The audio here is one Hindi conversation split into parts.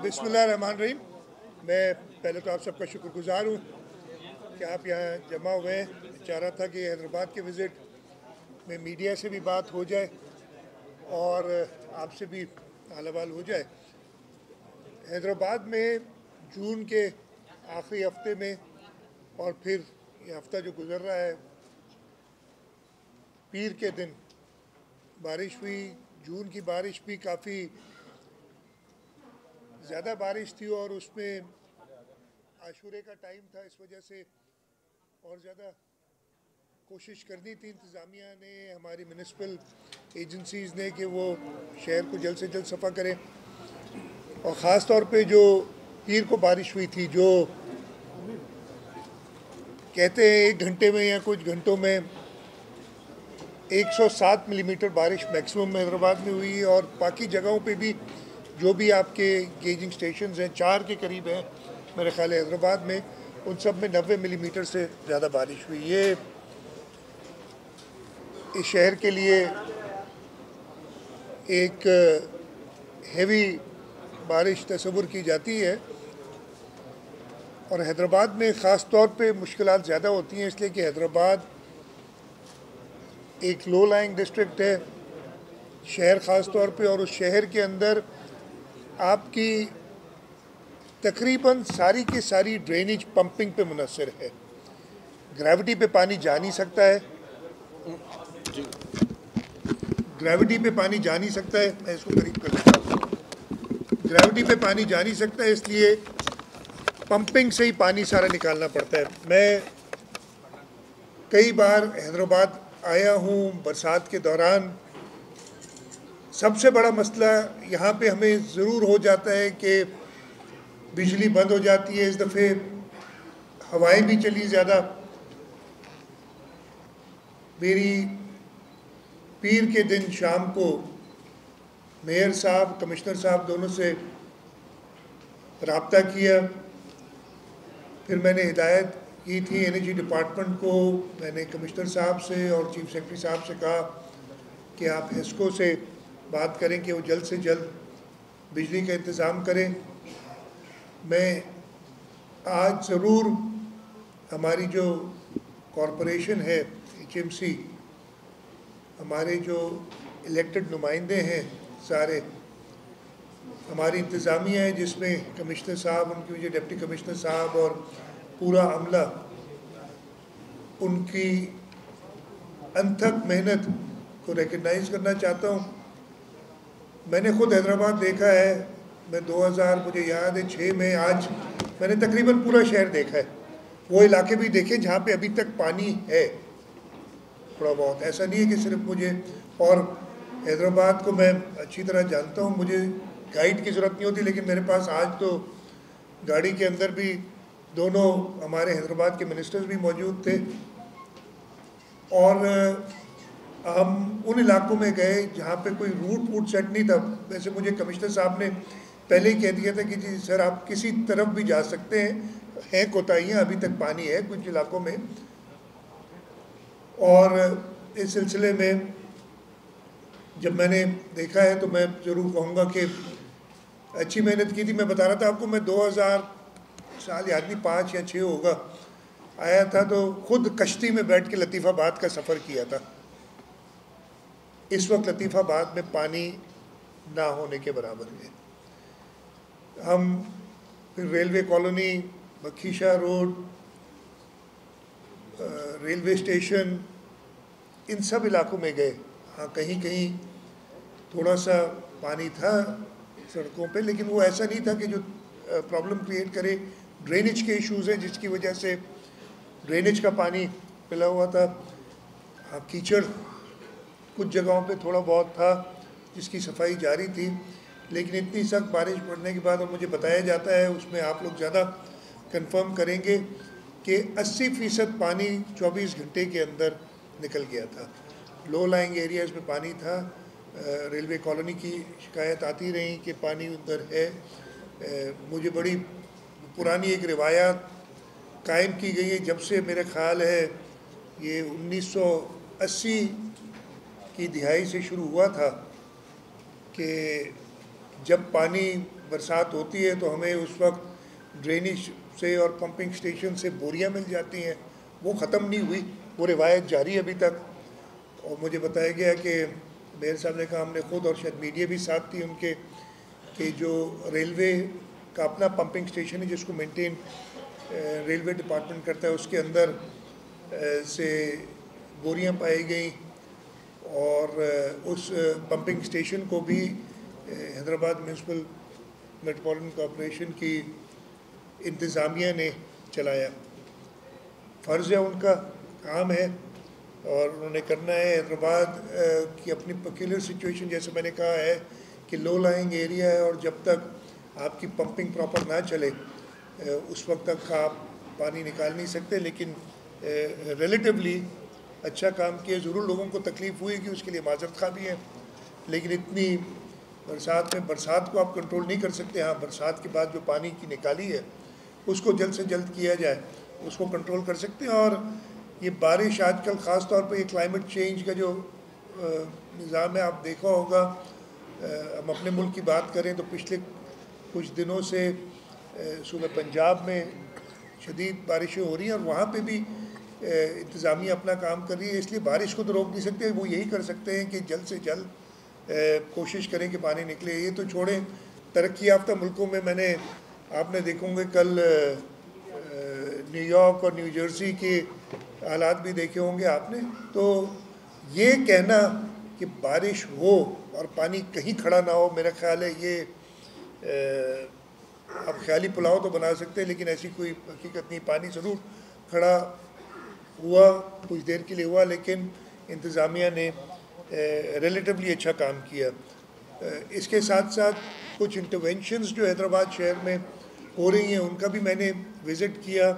बिस्मिल्लाहिर्रहमानिर्रहीम। मैं पहले तो आप सबका शुक्रगुजार हूँ कि आप यहाँ जमा हुए हैं। चाह रहा था कि हैदराबाद के विज़िट में मीडिया से भी बात हो जाए और आपसे भी हाल अहवाल हो जाए। हैदराबाद में जून के आखिरी हफ्ते में और फिर ये हफ्ता जो गुज़र रहा है, पीर के दिन बारिश हुई। जून की बारिश भी काफ़ी ज़्यादा बारिश थी और उसमें आशूरे का टाइम था, इस वजह से और ज़्यादा कोशिश करनी थी इंतज़ामिया ने, हमारी म्यूनिसिपल एजेंसीज़ ने, कि वो शहर को जल्द से जल्द सफ़ा करें। और ख़ास तौर पे जो पीर को बारिश हुई थी, जो कहते हैं 1 घंटे में या कुछ घंटों में 107 मिलीमीटर बारिश मैक्सिमम हैदराबाद में हुई। और बाकी जगहों पे भी जो भी आपके गेजिंग स्टेशंस हैं, 4 के करीब हैं मेरे ख्याल है हैदराबाद में, उन सब में 90 मिलीमीटर से ज़्यादा बारिश हुई। ये इस शहर के लिए एक हेवी बारिश तस्वुर की जाती है। और हैदराबाद में ख़ास तौर पे मुश्किलात ज़्यादा होती हैं, इसलिए कि हैदराबाद एक लो लाइंग डिस्ट्रिक्ट है, शहर ख़ास तौर पे, और उस शहर के अंदर आपकी तकरीबन सारी की सारी ड्रेनेज पंपिंग पे मुनहसर है। ग्रेविटी पे पानी जा नहीं सकता है, ग्रेविटी पे पानी जा नहीं सकता है। मैं इसको करीब कर लेता हूँ। ग्रेविटी पे पानी जा नहीं सकता है, इसलिए पंपिंग से ही पानी सारा निकालना पड़ता है। मैं कई बार हैदराबाद आया हूँ बरसात के दौरान। सबसे बड़ा मसला यहाँ पे हमें ज़रूर हो जाता है कि बिजली बंद हो जाती है। इस दफ़े हवाएं भी चली ज़्यादा। मेरी पीर के दिन शाम को मेयर साहब, कमिश्नर साहब दोनों से रब्ता किया। फिर मैंने हिदायत की थी एनर्जी डिपार्टमेंट को, मैंने कमिश्नर साहब से और चीफ सेक्रेटरी साहब से कहा कि आप हेस्को से बात करें कि वो जल्द से जल्द बिजली का इंतज़ाम करें। मैं आज ज़रूर हमारी जो कॉरपोरेशन है HMC, हमारे जो इलेक्टेड नुमाइंदे हैं सारे, हमारी इंतज़ामिया है जिसमें कमिश्नर साहब, उनकी वजह डिप्टी कमिश्नर साहब और पूरा अमला, उनकी अनथक मेहनत को रिकग्नाइज़ करना चाहता हूँ। मैंने ख़ुद हैदराबाद देखा है। मैं 2000 मुझे याद है 6 में, आज मैंने तकरीबन पूरा शहर देखा है। वो इलाके भी देखे जहाँ पे अभी तक पानी है थोड़ा बहुत। ऐसा नहीं है कि सिर्फ मुझे, और हैदराबाद को मैं अच्छी तरह जानता हूँ, मुझे गाइड की ज़रूरत नहीं होती। लेकिन मेरे पास आज तो गाड़ी के अंदर भी दोनों हमारे हैदराबाद के मिनिस्टर्स भी मौजूद थे और हम उन इलाकों में गए जहाँ पे कोई रूट वूट सेट नहीं था। वैसे मुझे कमिश्नर साहब ने पहले ही कह दिया था कि जी सर आप किसी तरफ भी जा सकते हैं कोताहियाँ, अभी तक पानी है कुछ इलाकों में। और इस सिलसिले में जब मैंने देखा है तो मैं ज़रूर कहूँगा कि अच्छी मेहनत की थी। मैं बता रहा था आपको, मैं 2000 साल याद नहीं 5 या 6 होगा, आया था तो ख़ुद कश्ती में बैठ के लतीफ़ाबाद का सफ़र किया था। इस वक्त लतीफ़ाबाद में पानी ना होने के बराबर है। हम फिर railway colony, Bakhisha road, railway station, इन सब इलाकों में गए। हाँ, कहीं कहीं थोड़ा सा पानी था सड़कों पे, लेकिन वो ऐसा नहीं था कि जो प्रॉब्लम क्रिएट करे। ड्रेनेज के इश्यूज़ हैं जिसकी वजह से ड्रेनेज का पानी फैला हुआ था। हाँ, कीचड़ कुछ जगहों पे थोड़ा बहुत था जिसकी सफाई जारी थी। लेकिन इतनी सख्त बारिश पड़ने के बाद, और मुझे बताया जाता है, उसमें आप लोग ज़्यादा कंफर्म करेंगे, कि 80% पानी 24 घंटे के अंदर निकल गया था। लो लाइंग एरियाज़ में पानी था। रेलवे कॉलोनी की शिकायत आती रही कि पानी उधर है। मुझे बड़ी पुरानी एक रिवायत कायम की गई है, जब से मेरा ख्याल है ये 1980 की दिहाई से शुरू हुआ था, कि जब पानी बरसात होती है तो हमें उस वक्त ड्रेनेज से और पंपिंग स्टेशन से बोरियां मिल जाती हैं, वो ख़त्म नहीं हुई, वो रिवायत जारी है अभी तक। और मुझे बताया गया कि मेयर साहब ने कहा, हमने खुद और शायद मीडिया भी साथ थी उनके, कि जो रेलवे का अपना पंपिंग स्टेशन है जिसको मेंटेन रेलवे डिपार्टमेंट करता है, उसके अंदर से बोरियां पाई गई और उस पंपिंग स्टेशन को भी हैदराबाद म्यूनसिपल मेट्रोपॉलिटन कॉरपोरेशन की इंतज़ामिया ने चलाया। फ़र्ज़ है उनका, काम है और उन्होंने करना है। हैदराबाद की अपनी पक्यूलर सिचुएशन, जैसे मैंने कहा है कि लो लाइंग एरिया है और जब तक आपकी पंपिंग प्रॉपर ना चले उस वक्त तक आप पानी निकाल नहीं सकते। लेकिन रिलेटिवली अच्छा काम किया। ज़रूर लोगों को तकलीफ़ हुई कि उसके लिए माजरत खा भी है, लेकिन इतनी बरसात में बरसात को आप कंट्रोल नहीं कर सकते। हाँ, बरसात के बाद जो पानी की निकाली है उसको जल्द से जल्द किया जाए, उसको कंट्रोल कर सकते हैं। और ये बारिश आजकल ख़ास तौर पे ये क्लाइमेट चेंज का जो निज़ाम है, आप देखा होगा, हम अपने मुल्क की बात करें तो पिछले कुछ दिनों से सूबे पंजाब में शदीद बारिशें हो रही हैं और वहाँ पे भी इंतज़ामिया अपना काम कर रही है। इसलिए बारिश को तो रोक नहीं सकते, वो यही कर सकते हैं कि जल्द से जल्द कोशिश करें कि पानी निकले। ये तो छोड़ें, तरक्की याफ्ता मुल्कों में आपने देखोगे कल न्यूयॉर्क और न्यू जर्सी के हालात भी देखे होंगे आपने। तो ये कहना कि बारिश हो और पानी कहीं खड़ा ना हो, मेरा ख्याल है ये अब ख्याली पुलाव तो बना सकते हैं लेकिन ऐसी कोई हकीकत नहीं। पानी ज़रूर खड़ा हुआ, कुछ देर के लिए हुआ, लेकिन इंतज़ामिया ने रिलेटिवली अच्छा काम किया। इसके साथ साथ कुछ इंटरवेंशंस जो हैदराबाद शहर में हो रही हैं उनका भी मैंने विज़िट किया।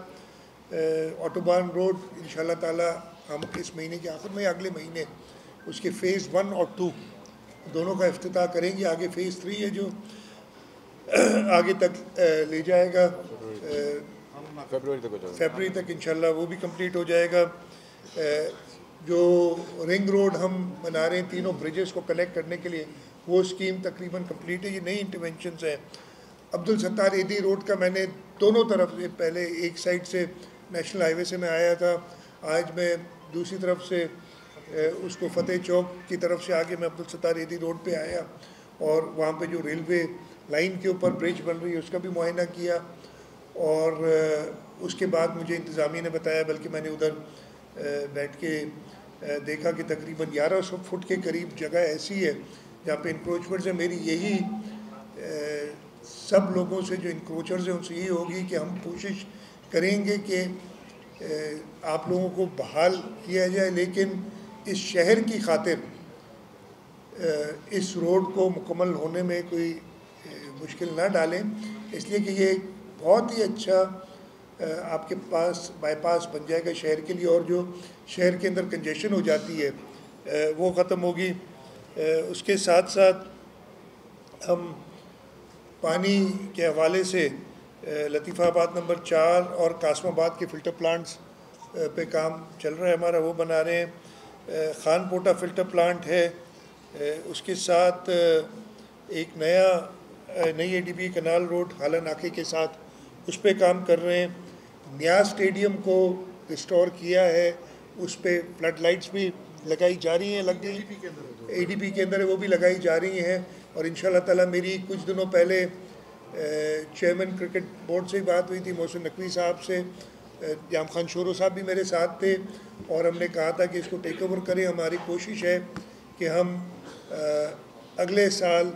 ऑटोबान रोड इंशाल्लाह ताला हम इस महीने के आखिर में, अगले महीने उसके फ़ेज़ 1 और 2 दोनों का इफ्तिताह करेंगे। आगे फ़ेज़ 3 है जो आगे तक ले जाएगा, फरवरी तक इंशाल्लाह वो भी कंप्लीट हो जाएगा। जो रिंग रोड हम बना रहे हैं तीनों ब्रिजेस को कनेक्ट करने के लिए, वो स्कीम तकरीबन कंप्लीट है। ये नई इंटरवेंशंस हैं। अब्दुल सत्तार एदी रोड का मैंने दोनों तरफ से, पहले एक साइड से नेशनल हाईवे से मैं आया था, आज मैं दूसरी तरफ से उसको फतेह चौक की तरफ से आगे मैं अब्दुल सत्तार एदी रोड पे आया और वहाँ पे जो रेलवे लाइन के ऊपर ब्रिज बन रही है उसका भी मुआयना किया। और उसके बाद मुझे इंतज़ामिया ने बताया, बल्कि मैंने उधर बैठ के देखा कि तकरीबन 1100 फुट के करीब जगह ऐसी है जहाँ पे इंक्रोचमेंट्स है। मेरी यही सब लोगों से, जो इंक्रोचर्स हैं, उनसे यही होगी कि हम कोशिश करेंगे कि आप लोगों को बहाल किया जाए, लेकिन इस शहर की खातिर इस रोड को मुकम्मल होने में कोई मुश्किल ना डालें, इसलिए कि ये बहुत ही अच्छा आपके पास बाईपास बन जाएगा शहर के लिए, और जो शहर के अंदर कंजेशन हो जाती है वो ख़त्म होगी। उसके साथ साथ हम पानी के हवाले से लतीफ़ाबाद नंबर 4 और कासमाबाद के फ़िल्टर प्लांट्स पे काम चल रहा है हमारा, वो बना रहे हैं। खानपोटा फ़िल्टर प्लांट है, उसके साथ एक नई एडीबी कनाल रोड हाला नाके के साथ उस पर काम कर रहे हैं। न्याज स्टेडियम को रिस्टोर किया है, उस पर फ्लड लाइट्स भी लगाई जा रही हैं, लग गई एडीबी के अंदर है, वो भी लगाई जा रही हैं। और इंशाल्लाह ताला मेरी कुछ दिनों पहले चेयरमैन क्रिकेट बोर्ड से बात हुई थी, मोहसिन नकवी साहब से, जाम खान शोरो साहब भी मेरे साथ थे, और हमने कहा था कि इसको टेक ओवर करें। हमारी कोशिश है कि हम अगले साल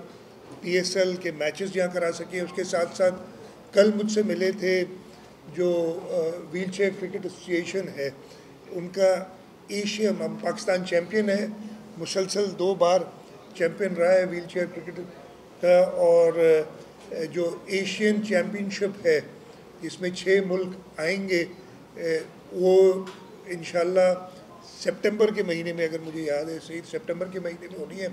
PSL के मैचेस यहाँ करा सकें। उसके साथ साथ कल मुझसे मिले थे जो व्हील चेयर क्रिकेट एसोसिएशन है, उनका एशिया, पाकिस्तान चैम्पियन है, मुसलसल 2 बार चैम्पियन रहा है व्हील चेयर क्रिकेट का, और जो एशियन चैम्पियनशिप है जिसमें 6 मुल्क आएंगे, वो इंशाल्लाह सितंबर के महीने में, अगर मुझे याद है सही, सितंबर के महीने में होनी है।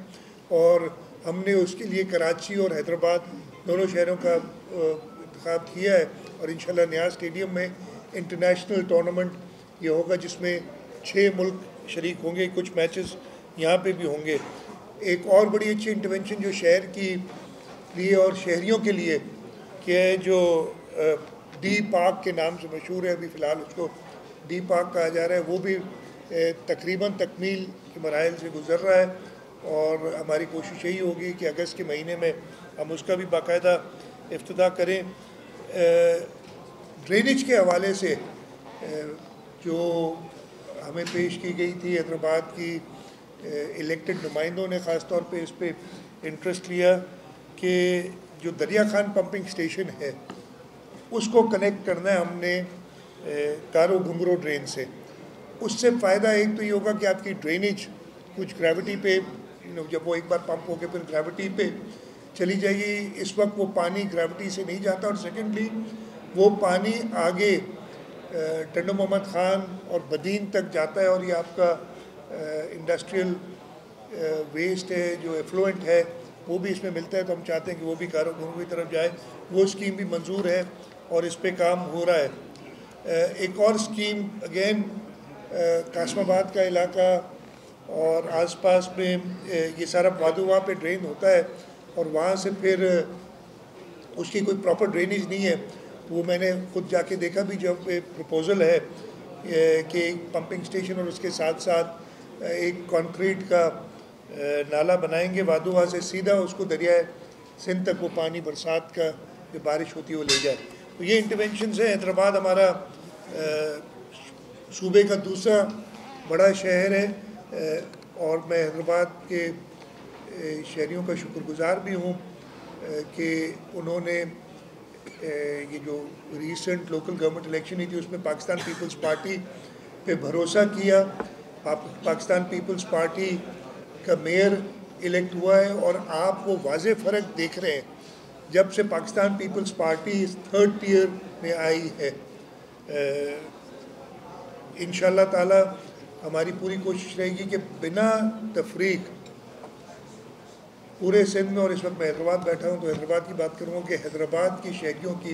और हमने उसके लिए कराची और हैदराबाद दोनों शहरों का इंतखाब किया है, और इंशाल्लाह न्याज स्टेडियम में इंटरनेशनल टूर्नामेंट ये होगा जिसमें 6 मुल्क शरीक होंगे, कुछ मैचेस यहाँ पे भी होंगे। एक और बड़ी अच्छी इंटरवेंशन जो शहर की लिए और शहरियों के लिए कि जो डी पार्क के नाम से मशहूर है, अभी फ़िलहाल उसको डी पार्क कहा जा रहा है, वो भी तकरीबन तकमील के मराहिल से गुज़र रहा है और हमारी कोशिश यही होगी कि अगस्त के महीने में हम उसका भी बाकायदा इफ्तिताह करें। ड्रेनेज के हवाले से जो हमें पेश की गई थी, हैदराबाद की इलेक्टेड नुमाइंदों ने ख़ास तौर पे इस पर इंटरेस्ट लिया कि जो दरिया खान पंपिंग स्टेशन है उसको कनेक्ट करना है हमने कारो घुंगरो ड्रेन से। उससे फ़ायदा एक तो ये होगा कि आपकी ड्रेनेज कुछ ग्रेविटी पे, जब वो एक बार पंप होकर फिर ग्रेविटी पे चली जाएगी, इस वक्त वो पानी ग्रेविटी से नहीं जाता, और सेकेंडली वो पानी आगे टंडो मोहम्मद ख़ान और बदीन तक जाता है, और ये आपका इंडस्ट्रियल वेस्ट है जो एफ्लुएंट है वो भी इसमें मिलता है। तो हम चाहते हैं कि वो भी कारो घुंगरू की तरफ जाए, वो स्कीम भी मंजूर है और इस पे काम हो रहा है। एक और स्कीम अगेन कासमाबाद का इलाका और आसपास में ये सारा वादुवा पे ड्रेन होता है और वहाँ से फिर उसकी कोई प्रॉपर ड्रेनेज नहीं है। वो मैंने खुद जाके देखा भी, जब एक प्रपोज़ल है कि एक पंपिंग स्टेशन और उसके साथ साथ एक कंक्रीट का नाला बनाएंगे वादुवा से सीधा उसको दरिया सिंध तक वो पानी बरसात का जो बारिश होती है वो ले जाए। तो ये इंटरवेंशंस है। हैदराबाद हमारा सूबे का दूसरा बड़ा शहर है और मैं हैदराबाद के शहरियों का शुक्रगुज़ार भी हूँ कि उन्होंने ये जो रीसेंट लोकल गवर्नमेंट इलेक्शन हुई थी उसमें पाकिस्तान पीपल्स पार्टी पे भरोसा किया। पाकिस्तान पीपल्स पार्टी का मेयर इलेक्ट हुआ है और आप वो वाज़े फ़र्क देख रहे हैं जब से पाकिस्तान पीपल्स पार्टी इस थर्ड टियर में आई है। इंशाअल्लाह ताला हमारी पूरी कोशिश रहेगी कि बिना तफरीक पूरे सिंध में, और इस वक्त मैं हैदराबाद बैठा हूँ तो हैदराबाद की बात करूँगा कि हैदराबाद की शहरियों की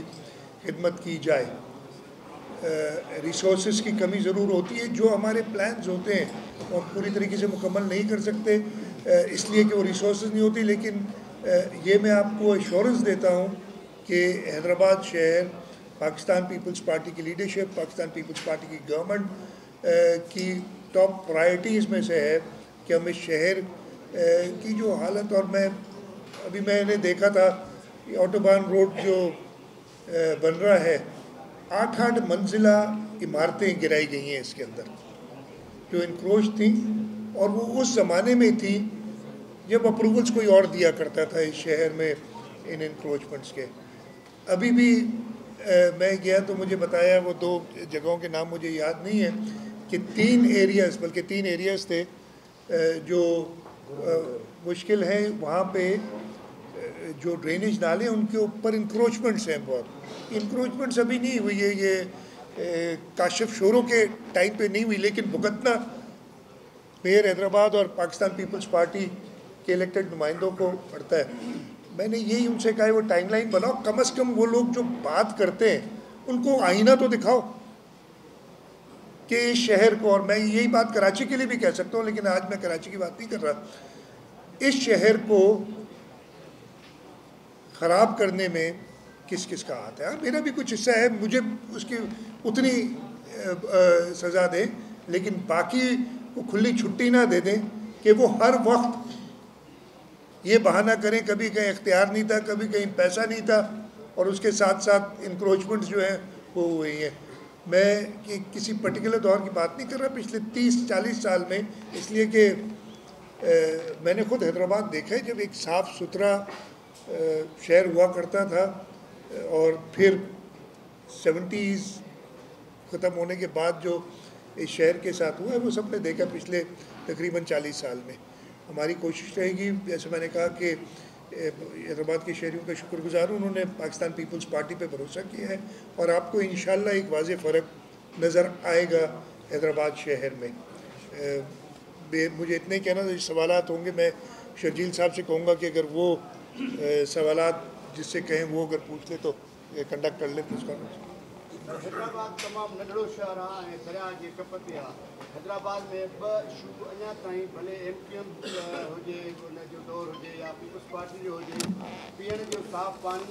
खिदमत की जाए। रिसोर्सेज की कमी ज़रूर होती है, जो हमारे प्लान्स होते हैं और पूरी तरीके से मुकम्मल नहीं कर सकते इसलिए कि वो रिसोर्सेज नहीं होती, लेकिन ये मैं आपको एश्योरेंस देता हूँ कि हैदराबाद शहर पाकिस्तान पीपल्स पार्टी की लीडरशिप, पाकिस्तान पीपल्स पार्टी की गवर्नमेंट की टॉप प्रायोरिटीज़ में से है कि हम इस शहर की जो हालत, और मैंने देखा था ऑटोबान रोड जो बन रहा है 8-8 मंजिला इमारतें गिराई गई हैं इसके अंदर जो इनक्रोच थी, और वो उस ज़माने में थी जब अप्रूवल्स कोई और दिया करता था इस शहर में इन इनक्रोचमेंट्स के। अभी भी मैं गया तो मुझे बताया, वो 2 जगहों के नाम मुझे याद नहीं है, कि 3 एरियाज़ थे जो मुश्किल है। वहाँ पे जो ड्रेनेज नाले उनके ऊपर इंक्रोचमेंट्स हैं, बहुत इंक्रोचमेंट्स अभी नहीं हुई है, ये काशिफ शोरों के टाइम पे नहीं हुई, लेकिन भुगतना मेयर हैदराबाद और पाकिस्तान पीपल्स पार्टी के इलेक्टेड नुमाइंदों को पड़ता है। मैंने यही उनसे कहा है वो टाइमलाइन बनाओ, कम से कम वो लोग जो बात करते हैं उनको आईना तो दिखाओ कि इस शहर को, और मैं यही बात कराची के लिए भी कह सकता हूँ लेकिन आज मैं कराची की बात नहीं कर रहा, इस शहर को ख़राब करने में किस किस का हाथ है। मेरा भी कुछ हिस्सा है, मुझे उसकी उतनी सज़ा दें, लेकिन बाकी को खुली छुट्टी ना दे दें कि वो हर वक्त ये बहाना करें कभी कहीं इख्तियार नहीं था, कभी कहीं पैसा नहीं था, और उसके साथ साथ इंक्रोचमेंट्स जो हैं वो हुई हैं। मैं किसी पर्टिकुलर दौर की बात नहीं कर रहा, पिछले 30-40 साल में, इसलिए कि मैंने खुद हैदराबाद देखा है जब एक साफ़ सुथरा शहर हुआ करता था, और फिर 70s ख़त्म होने के बाद जो इस शहर के साथ हुआ है वो सब ने देखा पिछले तकरीबन 40 साल में। हमारी कोशिश रहेगी, जैसे मैंने कहा कि हैदराबाद के शहरियों का शुक्रगुज़ार हूँ, उन्होंने पाकिस्तान पीपल्स पार्टी पे भरोसा किया है, और आपको इंशाल्लाह एक वाज़े फ़र्क नज़र आएगा हैदराबाद शहर में। मुझे इतने कहना था, सवालात होंगे मैं शर्जील साहब से कहूँगा कि अगर वो सवालात जिससे कहें वो अगर पूछ ले तो कंडक्ट कर लें प्रेस कॉन्फ्रेंस। हैदराबाद तमामु नंढड़ो शहर आहे ऐं दरिया जे कप ते आहे। हैदराबाद में ॿ इशू अञा ताईं भले MQM हुजे उनजो दौर हुजे या पीपल्स पार्टी जो हुजे, पीअण जो साफ़ पानी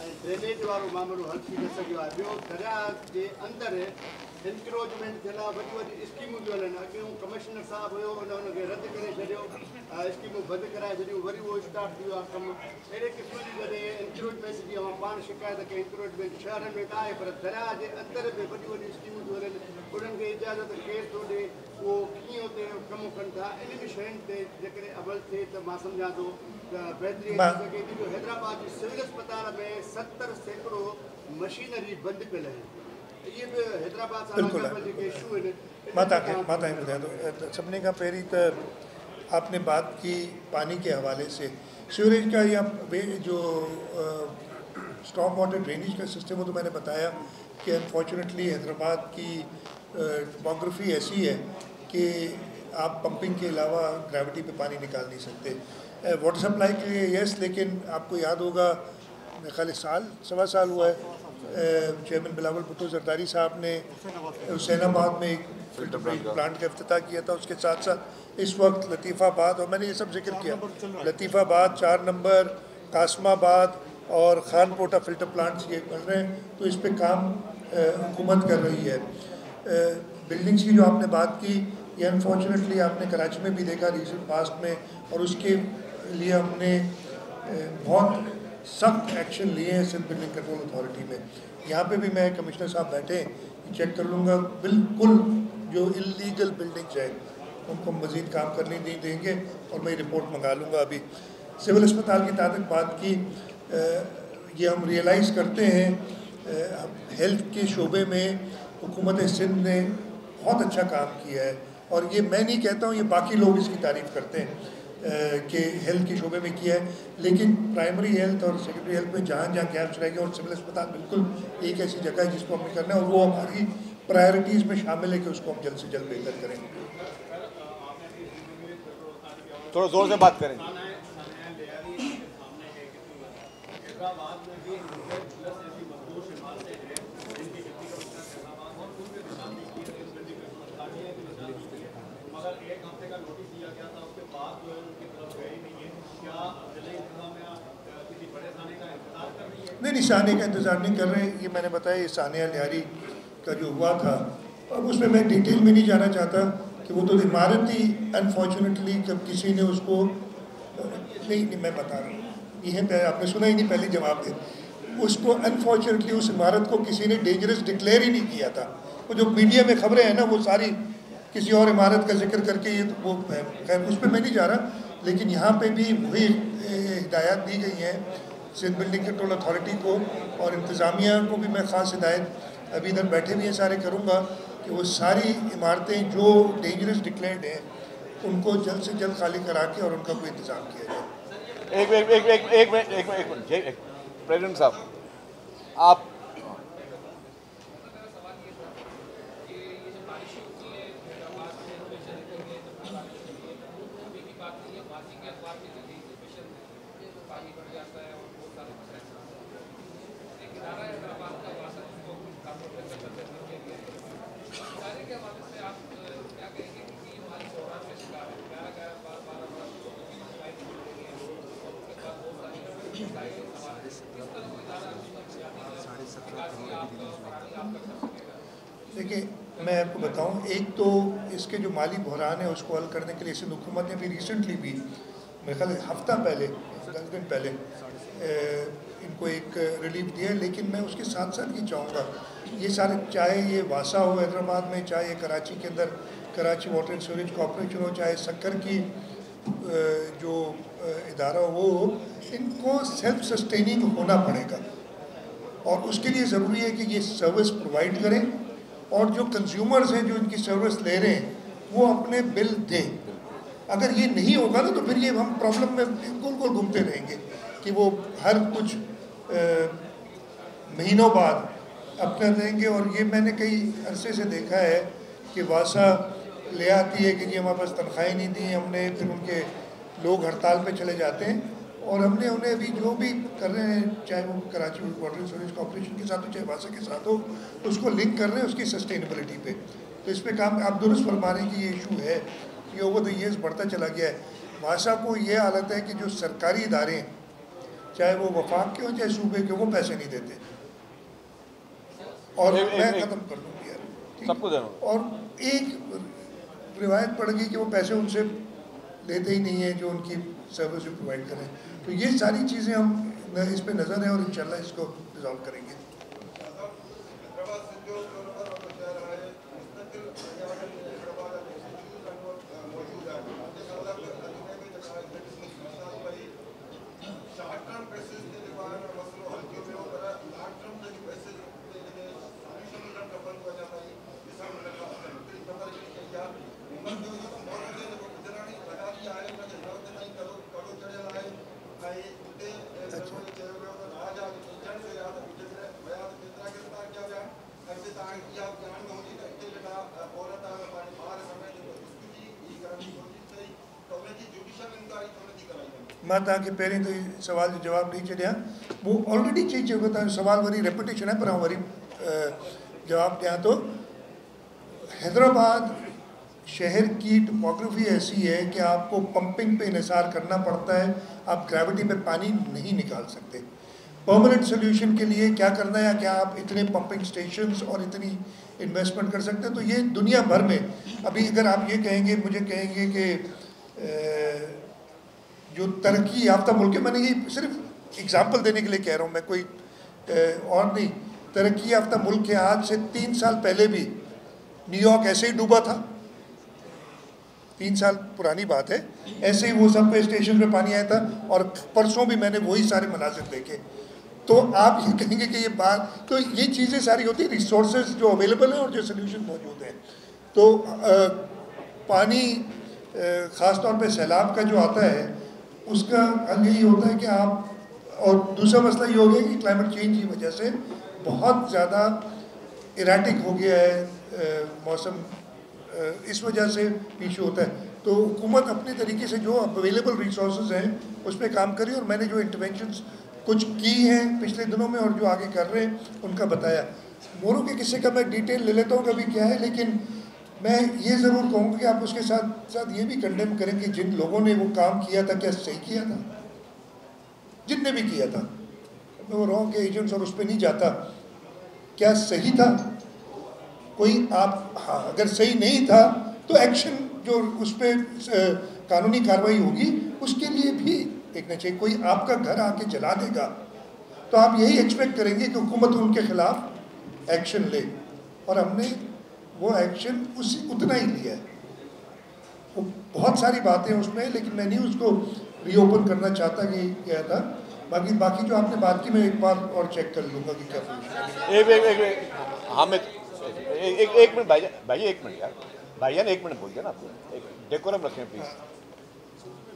ऐं ड्रेनेज वारो मामिलो हल थी न सघियो आहे। ॿियो दरिया जे अंदरि इंक्रोचमेंट जे लाइ वॾी वॾी स्कीमूं थियूं हलनि। अॻियूं कमिश्नर साहिबु हुयो उनखे रद्द करे छॾियो, स्कीमूं बंदि कराए छॾियूं, वरी उहो स्टार्ट थी वियो आहे कमु। अहिड़े क़िस्म जी जॾहिं इंक्रोचमेंट जी पाण शिकायत कई, इंक्रोचमेंट शहरनि में त आहे पर दरिया जे अंदरि बि वॾियूं वॾियूं स्कीमूं थियूं हलनि। उन्हनि खे इजाज़त केरु थो ॾिए, उहो कीअं उते कमु कनि था। इन्हनि शयुनि ते जेकॾहिं अमल थिए त मां सम्झां थो त बहितरी थी सघे थी। जो हैदराबाद जी सिविल अस्पताल में 70% मशीनरी बंदि कयल आहे। इहे बि हैदराबाद सां लाॻापियल जेके इशू आहिनि। मां तव्हांखे ॿुधायां थो। सभिनी खां पहिरीं त आपने बात की पानी के हवाले से, सीवरेज का या जो स्टॉक वाटर ड्रेनेज का सिस्टम हो, तो मैंने बताया कि अनफॉर्चुनेटली हैदराबाद की टोपोग्राफी ऐसी है कि आप पंपिंग के अलावा ग्रेविटी पे पानी निकाल नहीं सकते। वाटर सप्लाई के लिए यस, लेकिन आपको याद होगा मेरे ख्याल सवा साल हुआ है चेयरमैन बिलावल भुट्टो जरदारी साहब ने हुसैनाबाद में एक फिल्टर प्लांट का इफ्तिताह किया था। उसके साथ साथ इस वक्त लतीफ़ाबाद, और मैंने ये सब जिक्र किया, लतीफ़ाबाद 4 नंबर, कासमाबाद और खानपोटा फिल्टर प्लांट्स ये बन रहे हैं। तो इस पर काम हुकूमत कर रही है। बिल्डिंग्स की जो आपने बात की, ये अनफॉर्चुनेटली आपने कराची में भी देखा रिसेंट पास्ट में, और उसके लिए हमने बहुत सख्त एक्शन लिए हैं सिंध बिल्डिंग कंट्रोल अथॉरिटी में। यहाँ पे भी मैं कमिश्नर साहब बैठे चेक कर लूँगा, बिल्कुल जो इलीगल बिल्डिंग्स हैं उनको मज़ीद काम करने नहीं देंगे, और मैं रिपोर्ट मंगा लूँगा। अभी सिविल अस्पताल की तातक बात की, ये हम रियलाइज़ करते हैं हेल्थ के शोबे में हुकूमत सिंध ने बहुत अच्छा काम किया है, और ये मैं नहीं कहता हूँ, ये बाकी लोग इसकी तारीफ़ करते हैं कि हेल्थ के शोबे में किया है। लेकिन प्राइमरी हेल्थ और सेकेंडरी हेल्थ में जहाँ जहाँ गैप्स रह गए, और सिविल अस्पताल बिल्कुल एक ऐसी जगह है जिसको हमें करना है, और वो हमारी प्रायोरिटीज़ में शामिल है कि उसको हम जल्द से जल्द बेहतर करेंगे। थोड़ा जोर से बात करें। नहीं, सानिया का इंतज़ार नहीं कर रहे। ये मैंने बताया, ये सानिया लियारी का जो हुआ था, अब उसमें मैं डिटेल में नहीं जाना चाहता कि वो तो इमारत ही अनफॉर्चुनेटली जब किसी ने उसको नहीं मैं बता रहा हूँ, यहीं पे आपने सुना ही नहीं, पहले जवाब दे। उसको अनफॉर्चुनेटली उस इमारत को किसी ने डेंजरस डिक्लेयर ही नहीं किया था। वो जो मीडिया में खबरें हैं ना, वो सारी किसी और इमारत का जिक्र करके, ये वो खैर उस पर मैं नहीं जा रहा। लेकिन यहाँ पे भी वही हिदायत दी गई हैं सिंध बिल्डिंग कंट्रोल अथॉरिटी को, और इंतज़ामिया को भी मैं ख़ास हिदायत, अभी इधर बैठे भी हैं सारे, करूँगा कि वो सारी इमारतें जो डेंजरस डिक्लेयर्ड हैं उनको जल्द से जल्द खाली करा के और उनका कोई इंतज़ाम किया जाए। एक मिनट प्रेसिडेंट साहब, आप देखिए, मैं आपको बताऊं, एक तो इसके जो माली बहरान है उसको हल करने के लिए सिंध हुकूमत ने भी रिसेंटली भी, मेरे ख्याल हफ्ता पहले 10 दिन पहले इनको एक रिलीफ दिया है। लेकिन मैं उसके साथ साथ ये चाहूँगा, ये सारे, चाहे ये वासा हो हैदराबाद में, चाहे ये कराची के अंदर Karachi water and sewerage corporation हो, चाहे सक्कर की जो इदारा हो, इनको सेल्फ सस्टेनिंग होना पड़ेगा। और उसके लिए ज़रूरी है कि ये सर्विस प्रोवाइड करें, और जो कंज्यूमर्स हैं जो इनकी सर्विस ले रहे हैं वो अपने बिल दें। अगर ये नहीं होगा ना, तो फिर ये हम प्रॉब्लम में गोल गोल घूमते रहेंगे कि वो हर कुछ महीनों बाद अपना देंगे। और ये मैंने कई अरसे से देखा है कि वासा ले आती है कि जी हमारे पास तनख्वाहें नहीं दी हमने, फिर उनके लोग हड़ताल पे चले जाते हैं। और हमने उन्हें अभी जो भी कर रहे हैं, चाहे वो कराची वाटर स्टोरेज कॉर्पोरेशन के साथ हो चाहे वासा के साथ हो, उसको लिंक कर रहे हैं उसकी सस्टेनेबिलिटी पे। तो इस पर काम आप दुरुस्त फरमा रहे हैं कि ये इशू है, ये ओवर द ईयर्स बढ़ता चला गया है। वासा को ये हालत है कि जो सरकारी इदारे हैं, चाहे वो वफाक के हों चाहे सूबे के, वो पैसे नहीं देते। और मैं ख़त्म कर दूँगी यार, सबको देना। और एक रिवायत पड़ गई कि वो पैसे उनसे लेते ही नहीं है जो उनकी सर्विस प्रोवाइड करें। तो ये सारी चीज़ें हम इस पे नज़र है और इंशाल्लाह इसको रिजॉल्व करेंगे। मां तव्हांखे पहिरीं तो सवाल जो जवाब ॾेई छॾियां, वो ऑलरेडी चई चुको, तव्हांजो सवाल वरी रेपिटेशन है, पर आउं वरी जवाब ॾियां थो। हैदराबाद शहर की टोपोग्राफी ऐसी है कि आपको पंपिंग पे इन्हिसार करना पड़ता है, आप ग्रेविटी पे पानी नहीं निकाल सकते। परमानेंट सोल्यूशन के लिए क्या करना है, क्या आप इतने पंपिंग स्टेशंस और इतनी इन्वेस्टमेंट कर सकते हैं? तो ये दुनिया भर में अभी अगर आप ये कहेंगे, मुझे कहेंगे कि जो तरक्की याफ्ता मुल्क है, मैंने ये सिर्फ एग्जांपल देने के लिए कह रहा हूँ, मैं कोई और नहीं, तरक्की याफ्ता मुल्क है। आज से 3 साल पहले भी न्यूयॉर्क ऐसे ही डूबा था, 3 साल पुरानी बात है, ऐसे ही वो सब पे स्टेशन पे पानी आया था, और परसों भी मैंने वही सारे मनाजिर देखे। तो आप ये कहेंगे कि ये बात, तो ये चीज़ें सारी होती हैं, रिसोर्सेज जो अवेलेबल हैं और जो सोल्यूशन मौजूद हैं। तो पानी ख़ास तौर पे सैलाब का जो आता है उसका हल यही होता है कि आप, और दूसरा मसला ये हो गया कि क्लाइमेट चेंज की वजह से बहुत ज़्यादा इराटिक हो गया है मौसम, इस वजह से इशू होता है। तो हुकूमत अपने तरीके से जो अवेलेबल रिसोर्सेज हैं उस पर काम करी, और मैंने जो इंटरवेंशंस कुछ की हैं पिछले दिनों में और जो आगे कर रहे हैं उनका बताया। मोरू के किस्से का मैं डिटेल ले लेता हूँ कभी क्या है, लेकिन मैं ये ज़रूर कहूँगा कि आप उसके साथ साथ ये भी कंडेम करें कि जिन लोगों ने वो काम किया था क्या सही किया था, जिनने भी किया था, मैं वो रॉन्ग के एजेंट्स और उस पर नहीं जाता, क्या सही था कोई? आप हाँ, अगर सही नहीं था तो एक्शन जो उस पर कानूनी कार्रवाई होगी उसके लिए भी देखना चाहिए। कोई आपका घर आके जला देगा तो आप यही एक्सपेक्ट करेंगे कि हुकूमत उनके खिलाफ एक्शन ले, और हमने वो एक्शन उतना ही लिया है। वो बहुत सारी बातें उसमें, लेकिन मैं नहीं उसको रीओपन करना चाहता कि क्या था। बाकी जो आपने बात की मैं एक बार और चेक कर लूँगा कि क्या एक हामिद, एक मिनट भाई, एक मिनट यार, भाईजान 1 मिनट बोल दिया ना आपको, एक डेकोरम रखें प्लीज़।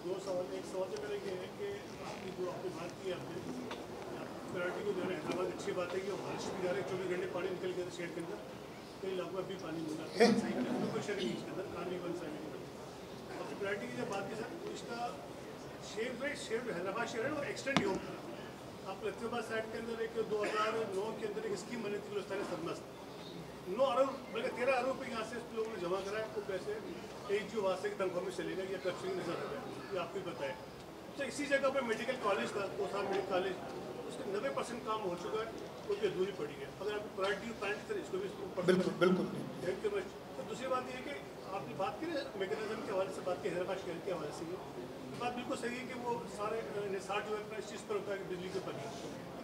दो सवाल, एक सवाल तो मेरा ये है कि आपकी जो आपने बात की, आपने कराटी को जो है हैदराबाद अच्छी बात है कि बारिश भी जा रही है, 24 घंटे पानी निकल गया शहर के अंदर, कई इलाकों में भी पानी मिला, कोई शहर नहीं इसके अंदर, पानी बन सा नहीं। आपकी कराटी की जब बात की सर, तो इसका शेयर हैदराबाद शहर है और एक्सटेंड ही होगा। आप लखनऊ साइड के अंदर एक 2009 के अंदर एक स्कीम बनी थी हिंदुस्तानी सरमस्त, 9 अरब बल्कि 13 अरब रुपये यहाँ से लोगों ने जमा कराया, वो पैसे एक जो वास्ते की तनख्वाह में चलेगा या करप्शन नजर आ गया, ये आपको बताए। तो इसी जगह पर मेडिकल कॉलेज था, 2 साल मेडिकल कॉलेज, उसके 90% काम हो चुका है, वो भी अधूरी पड़ी है। अगर आपकी प्रायोरिटी प्लान की तरह इसको भी बिल्कुल। Thank you much. तो दूसरी बात ये है कि आपने बात की ना मैकेनिज्म के हवाले से, बात की हैदराबाद शहर के हवाले से, ये बात बिल्कुल सही है कि वो सारे निसार जो है इस चीज़ पर होता है कि बिजली के ऊपर,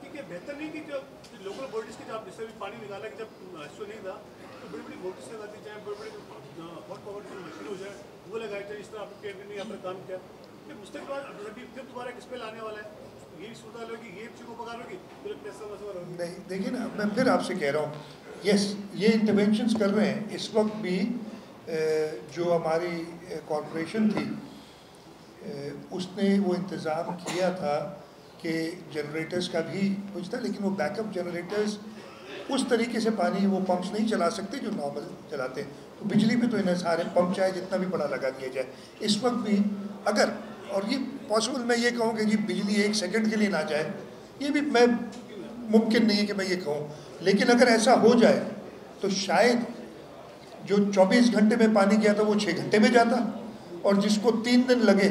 क्योंकि ये बेहतर नहीं कि जो लोकल बॉडीज़ के जब जिससे भी पानी निकाला कि जब हिस्सों नहीं था तो बड़ी बड़ी मोटर्स लगा दी जाए, बड़े बड़े हॉट पावर की मशीन हो जाए, वो लगाई जाए। इस तरह आपने पेड़ नहीं यहाँ पर काम किया, फिर मुस्तकबिल अभी फिर दोबारा किस पे लाने वाला है, यही सूरत होगी, ये चीज़ को पकड़ होगी, फिर पैसा वसूल होगी। नहीं, देखिए ना, मैं फिर आपसे कह रहा हूँ, यस ये इंटरवेंशंस कर रहे हैं। इस वक्त भी जो हमारी कॉरपोरेशन थी उसने वो इंतज़ाम किया था कि जनरेटर्स का भी कुछ था, लेकिन वो बैकअप जनरेटर्स उस तरीके से पानी वो पंप्स नहीं चला सकते जो नॉर्मल चलाते हैं। तो बिजली पे तो इन्हें सारे पंप चाहे जितना भी बड़ा लगा दिया जाए। इस वक्त भी अगर और ये पॉसिबल मैं ये कहूँ कि जी बिजली 1 सेकंड के लिए ना जाए, ये भी मैं मुमकिन नहीं है कि मैं ये कहूँ, लेकिन अगर ऐसा हो जाए तो शायद जो 24 घंटे में पानी गया था वो 6 घंटे में जाता, और जिसको 3 दिन लगे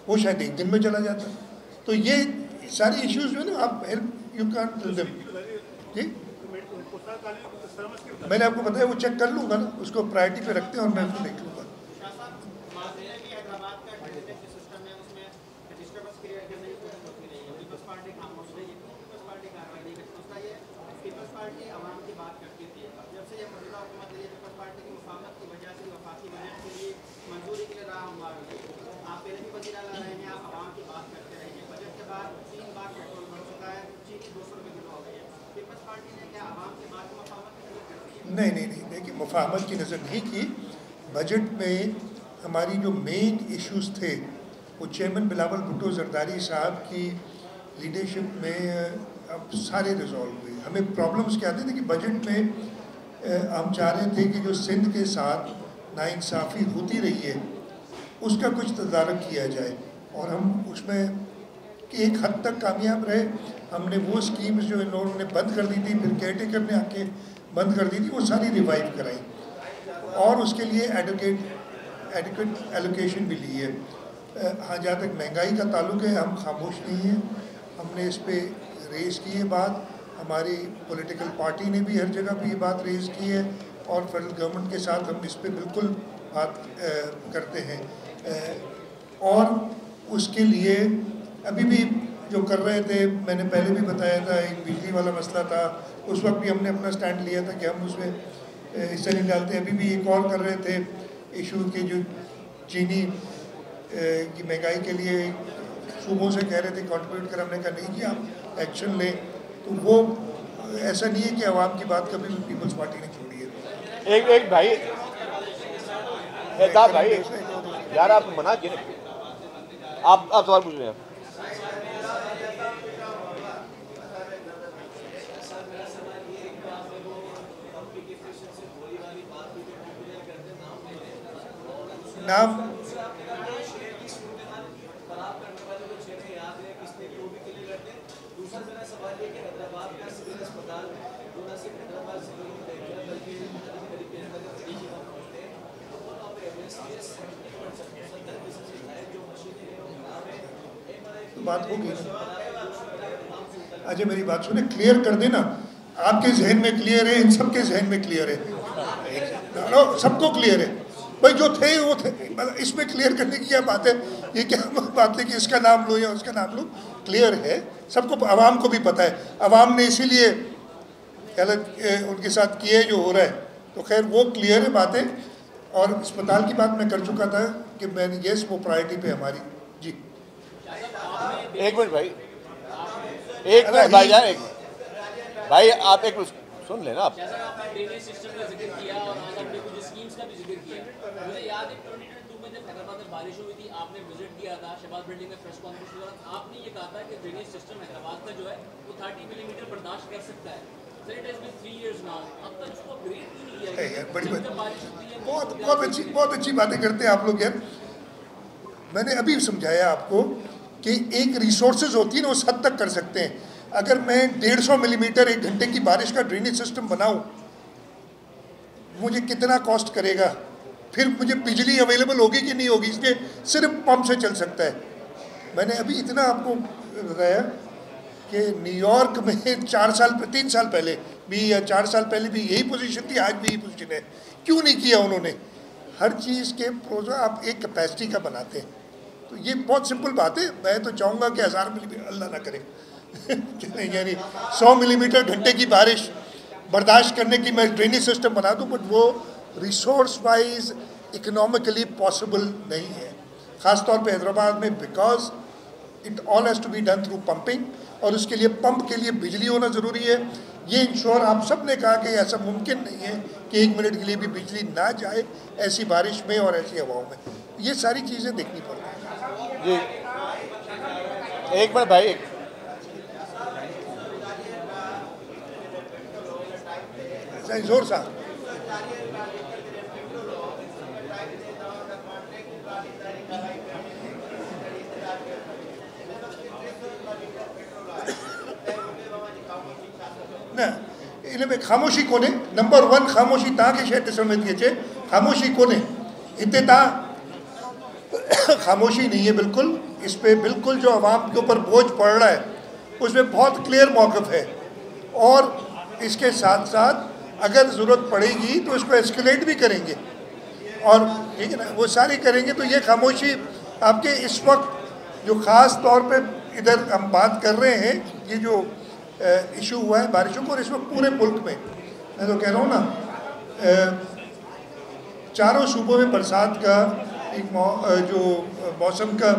वो शायद 1 दिन में चला जाता। तो ये सारी इश्यूज जो है ना, आप help you can tell them जी। मैंने आपको बताया वो चेक कर लूँगा ना, उसको प्रायोरिटी पे रखते हैं और मैं उसको देख लूँगा। नहीं, देखिए मुफाहमत की नज़र नहीं की। बजट में हमारी जो मेन इश्यूज थे वो चेयरमैन बिलावल भुट्टो जरदारी साहब की लीडरशिप में अब सारे रिजॉल्व हुए। हमें प्रॉब्लम्स क्या थे कि बजट में हम चाह रहे थे कि जो सिंध के साथ नाइंसाफ़ी होती रही है उसका कुछ तदारक किया जाए, और हम उसमें एक हद तक कामयाब रहे। हमने वो स्कीम्स जो इन लोगों ने बंद कर दी थी, फिर केयरटेकर ने आके बंद कर दी थी, वो सारी रिवाइव कराई, और उसके लिए एडिक्वेट एलोकेशन भी ली है। हाँ, जहाँ तक महंगाई का ताल्लुक है हम खामोश नहीं हैं, हमने इस पे रेज़ की है बात। हमारी पॉलिटिकल पार्टी ने भी हर जगह पे ये बात रेज़ की है, और फेडरल गवर्नमेंट के साथ हम इस पे बिल्कुल बात करते हैं। और उसके लिए अभी भी जो कर रहे थे, मैंने पहले भी बताया था, एक बिजली वाला मसला था, उस वक्त भी हमने अपना स्टैंड लिया था कि हम उसमें हिस्सा नहीं डालते। अभी भी एक और कर रहे थे इशू के, जो चीनी की महंगाई के लिए सूबों से कह रहे थे कंट्रीब्यूट कर, हमने कहा नहीं कि आप एक्शन लें। तो वो ऐसा नहीं है कि आवाम की बात कभी भी पीपल्स पार्टी ने छोड़ी है। एक भाई भाई यार आप मना किए, आप सवाल पूछ रहे हैं। नाम तो बात होगी। अच्छा मेरी बात सुने, क्लियर कर देना, आपके जहन में क्लियर है, इन सबके जहन में क्लियर है, सबको क्लियर है भाई, जो थे वो थे। इसमें क्लियर करने की क्या बात है, ये क्या बात है कि इसका नाम लो या उसका नाम लो, क्लियर है सबको, आवाम को भी पता है। आवाम ने इसीलिए उनके साथ किए जो हो रहा है, तो खैर वो क्लियर है बातें। और अस्पताल की बात मैं कर चुका था कि मैंने यस वो प्रायोरिटी पे हमारी जी। एक मिनट भाई, एक मिनट भाई यार, एक मिनट भाई, आप एक मिनट सुन लेना। आप ड्रेनेज सिस्टम का जिक्र किया और आज आपने कुछ स्कीम्स का भी जिक्र किया। मुझे याद है 2022 में जब हैदराबाद में बारिश हुई थी, आपने विजिट किया था शहबाज बिल्डिंग में प्रेस कॉन्फ्रेंस के दौरान, आपने ये कहा था कि ड्रेनेज सिस्टम हैदराबाद का जो है वो 30 मिलीमीटर बर्दाश्त कर सकता है। Sir it has been 3 years now, अब तक उसको अपग्रेड क्यों नहीं किया गया? बड़ी बारिश होती है बहुत अच्छी बातें करते हैं आप लोग यार। मैंने अभी समझाया आपको कि एक रिसोर्सेज होती है ना, उस हद तक कर सकते हैं। अगर मैं 150 मिलीमीटर 1 घंटे की बारिश का ड्रेनेज सिस्टम बनाऊं, मुझे कितना कॉस्ट करेगा, फिर मुझे बिजली अवेलेबल होगी कि नहीं होगी, इसके सिर्फ पंप से चल सकता है। मैंने अभी इतना आपको बताया कि न्यूयॉर्क में 3 साल पहले भी या 4 साल पहले भी यही पोजीशन थी, आज भी यही पोजीशन है। क्यों नहीं किया उन्होंने? हर चीज़ के प्रोजेक्ट आप एक कैपेसिटी का बनाते हैं, तो ये बहुत सिंपल बात है। मैं तो चाहूँगा कि 1000 मिलीमीटर, अल्लाह ना करे यानी 100 मिलीमीटर घंटे की बारिश बर्दाश्त करने की मैं ड्रेनेज सिस्टम बना दूँ, बट वो रिसोर्स वाइज इकोनॉमिकली पॉसिबल नहीं है, ख़ास तौर पे हैदराबाद में, because it all has to be done through pumping, और उसके लिए पंप के लिए बिजली होना ज़रूरी है। ये इंश्योर आप सब ने कहा कि ऐसा मुमकिन नहीं है कि 1 मिनट के लिए भी बिजली ना जाए ऐसी बारिश में और ऐसी हवाओं में। ये सारी चीज़ें देखनी पड़ती हैं जी। एक मिनट भाई, जोर सा न इन में ख़ामोशी कोन्हे। नंबर 1 ख़ामोशी तव्हांखे शइ ॾिसण में थी अचे, ख़ामोशी कोन्हे हिते। खामोशी नहीं है बिल्कुल। इस पे बिल्कुल जो आवाम के ऊपर बोझ पड़ रहा है उसमें बहुत क्लियर मौक़िफ़ है, और इसके साथ साथ अगर ज़रूरत पड़ेगी तो इसको एस्केलेट भी करेंगे, और ठीक है ना, वो सारी करेंगे। तो ये खामोशी आपके इस वक्त जो ख़ास तौर पे इधर हम बात कर रहे हैं, ये जो इशू हुआ है बारिशों को, और इस वक्त पूरे मुल्क में मैं तो कह रहा हूँ ना, चारों सूबों में बरसात का एक जो मौसम का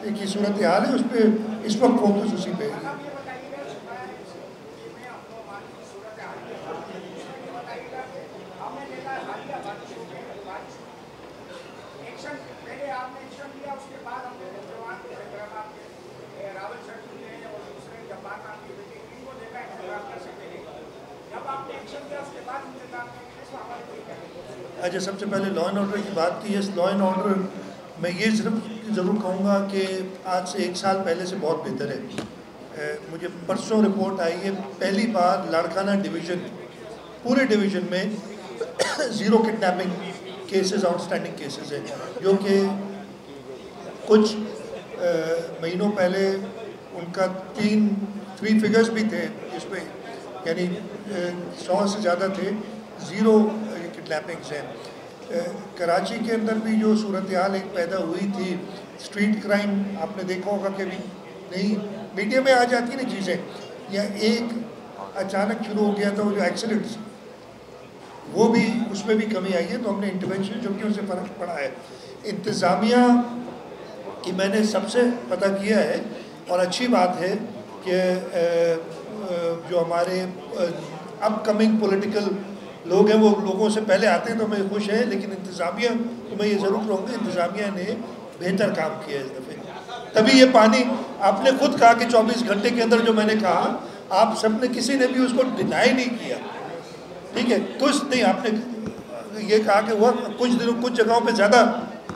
एक ही सूरत हाल है, उस पर इस वक्त फोकस उसी पे है। अच्छा, सबसे पहले लॉ एंड ऑर्डर की बात की। यस, लॉ एंड ऑर्डर मैं ये सिर्फ ज़रूर कहूँगा कि आज से 1 साल पहले से बहुत बेहतर है। मुझे परसों रिपोर्ट आई है, पहली बार लाड़काना डिवीज़न पूरे डिवीज़न में 0 किडनैपिंग केसेस, आउटस्टैंडिंग केसेस हैं, जो कि कुछ महीनों पहले उनका 3 फिगर्स भी थे इस पर, यानी 100 से ज़्यादा थे। 0 किडनैपिंग्स हैं। कराची के अंदर भी जो सूरत हाल एक पैदा हुई थी, स्ट्रीट क्राइम, आपने देखा होगा कि भी नहीं मीडिया में आ जाती ना चीज़ें, या एक अचानक शुरू हो गया था वो जो एक्सीडेंट्स, वो भी उसमें भी कमी आई है। तो हमने इंटरवेंशन जो कि उससे फ़र्क पड़ा है। इंतज़ामिया की मैंने सबसे पता किया है, और अच्छी बात है कि जो हमारे अपकमिंग पॉलिटिकल लोग हैं वो लोगों से पहले आते हैं, तो मैं खुश है। लेकिन इंतज़ामिया, तो मैं ये ज़रूर कहूँगा, इंतज़ामिया ने बेहतर काम किया इस दफ़े। तभी ये पानी, आपने खुद कहा कि 24 घंटे के अंदर, जो मैंने कहा, आप सब ने, किसी ने भी उसको डिनाई नहीं किया, ठीक है, कुछ नहीं। आपने ये कहा कि हुआ कुछ दिनों, कुछ जगहों पे ज़्यादा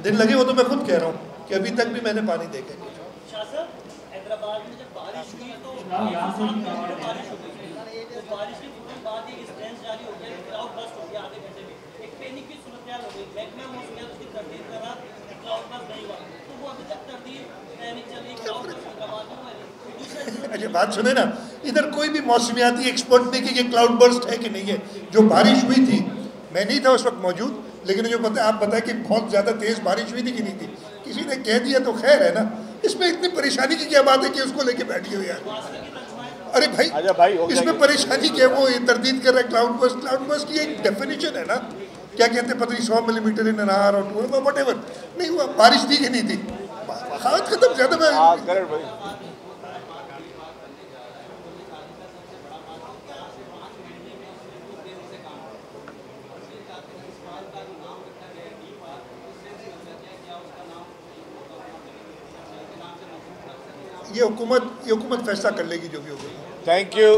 दिन लगे, वो तो मैं खुद कह रहा हूँ कि अभी तक भी मैंने पानी देखा नहीं। हैदराबाद में जब बारिश हुई तो बारिश के तुरंत बाद ही स्ट्रेंथ जारी हो गया, क्लाउड बस्ट हो गया आधे घंटे में, एक पैनिक की सूरत हो गई। मैक्सिमम हो गया, उसकी तरतीब करा, क्लाउड बस्ट नहीं हुआ, तो वो अभी तक तरतीब नहीं चली, क्लाउड बस्ट हैदराबाद में हुआ। अच्छा, बात सुने ना, इधर कोई भी मौसमियाती एक्सपर्ट नहीं कि ये क्लाउड बर्स्ट है कि नहीं है। जो बारिश हुई थी, मैं नहीं था उस वक्त मौजूद, लेकिन जो पता आप बताएं कि बहुत ज़्यादा तेज़ बारिश हुई थी कि नहीं थी, किसी ने कह दिया तो खैर है ना, इसमें इतनी परेशानी की क्या बात है कि उसको लेके बैठी हो यार। अरे भाई इसमें परेशानी क्या है, वो ये तरदीद कर रहे हैं क्लाउड बर्स्ट। क्लाउड बर्स्ट की एक डेफिनेशन है ना, क्या कहते हैं पता नहीं, 100 मिलीमीटर इन एन आवर और वट एवर, नहीं हुआ, बारिश थी कि नहीं थी, हालत खत्म। ज़्यादा मैं ये हुकूमत फैसला कर लेगी जो भी होगा। Thank you.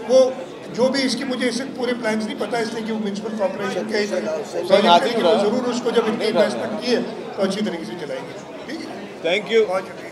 वो जो भी इसकी, मुझे इससे पूरे प्लान्स नहीं पता, इसलिए कि वो म्यूनसिपल कॉर्पोरेशन के ज़रूर उसको जब इतनी इन्वेस्टमेंट की है तो अच्छी तरीके से चलाएंगे। ठीक है, थैंक यू। बहुत शुक्रिया।